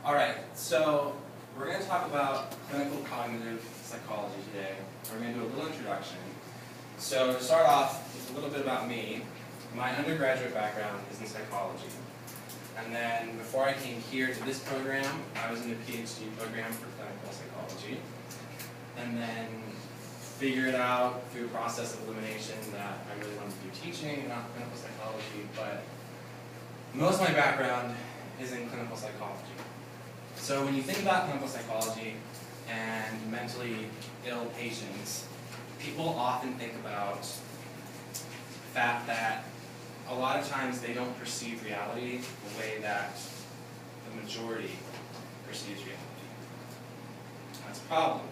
All right, so we're going to talk about clinical cognitive psychology today. We're going to do a little introduction. So to start off, just a little bit about me. My undergraduate background is in psychology. And then before I came here to this program, I was in a PhD program for clinical psychology. And then figured out through a process of elimination that I really wanted to do teaching and not clinical psychology. But most of my background is in clinical psychology. So when you think about clinical psychology and mentally ill patients, people often think about the fact that a lot of times they don't perceive reality the way that the majority perceives reality. That's a problem.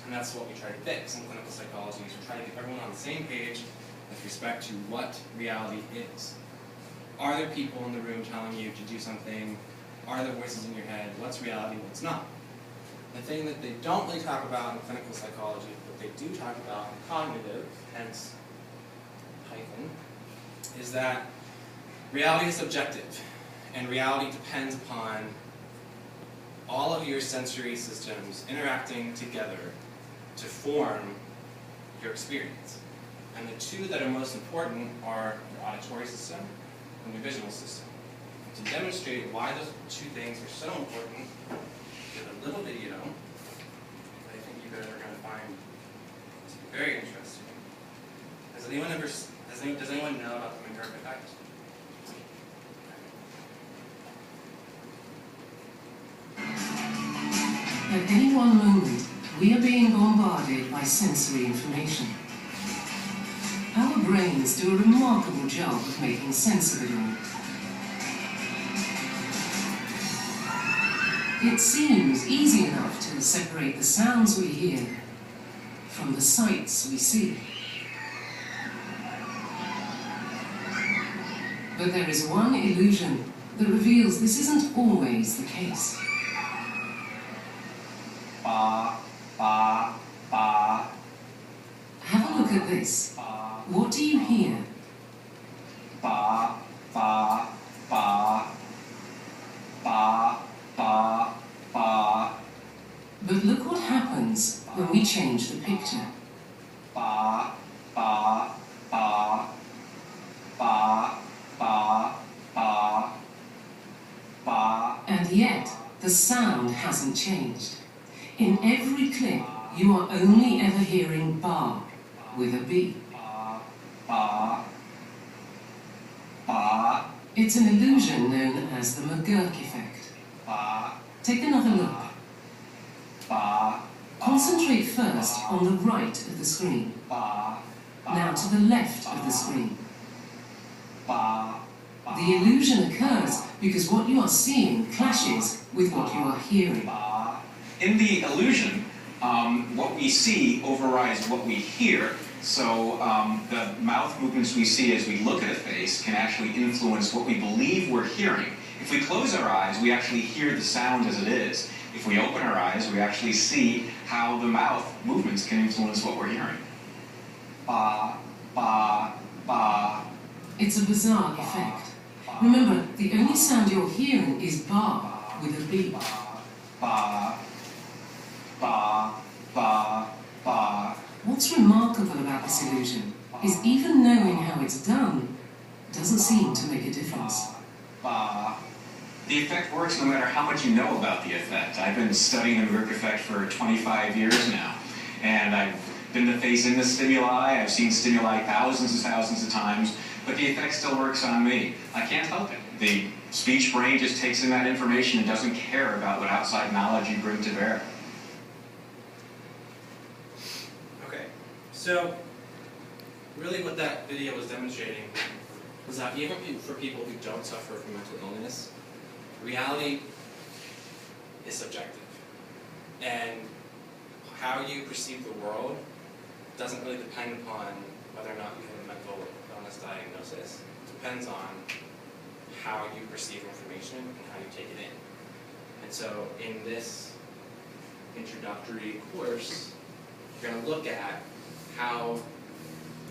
And that's what we try to fix in clinical psychology, is we try to get everyone on the same page with respect to what reality is. Are there people in the room telling you to do something? Are there voices in your head? What's reality, what's not? The thing that they don't really talk about in clinical psychology, but they do talk about in cognitive, hence hyphen, is that reality is subjective, and reality depends upon all of your sensory systems interacting together to form your experience. And the two that are most important are your auditory system and your visual system. To demonstrate why those two things are so important, give a little video that I think you guys are going to find to be very interesting. Does anyone know about the McGurk effect? At any one moment, we are being bombarded by sensory information. Our brains do a remarkable job of making sense of it all. It seems easy enough to separate the sounds we hear from the sights we see. But there is one illusion that reveals this isn't always the case. Ba, ba, ba. Have a look at this. What do you hear? Ba, ba, ba. Ba, ba, ba. But look what happens when we change the picture. Ba, ba, ba. Ba, ba, ba. Ba. And yet, the sound hasn't changed. In every clip, you are only ever hearing ba with a B. Ba, ba. It's an illusion known as the McGurk effect. Ba, Take another look. ba. Concentrate first on the right of the screen. Ba, Now to the left of the screen. ba. The illusion occurs because what you are seeing clashes with what you are hearing. In the illusion, what we see overrides what we hear, so the mouth movements we see as we look at a face can actually influence what we believe we're hearing. If we close our eyes, we actually hear the sound as it is. If we open our eyes, we actually see how the mouth movements can influence what we're hearing. Ba, ba, ba. It's a bizarre effect. Remember, the only sound you're hearing is ba with a B. Ba, ba, ba, ba. What's remarkable about this illusion is even knowing how it's done doesn't seem to make a difference. Ba. The effect works no matter how much you know about the effect. I've been studying the McGurk effect for 25 years now, and I've been the face in the stimuli. I've seen stimuli thousands of times, but the effect still works on me. I can't help it. The speech brain just takes in that information and doesn't care about what outside knowledge you bring to bear. Okay, so really what that video was demonstrating was that even for people who don't suffer from mental illness, reality is subjective. And how you perceive the world doesn't really depend upon whether or not you have a mental illness diagnosis. It depends on how you perceive information and how you take it in. And so in this introductory course, you're going to look at how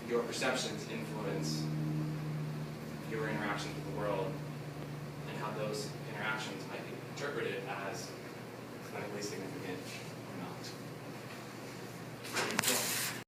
your perceptions influence your interactions with the world and how those interactions might be interpreted as clinically significant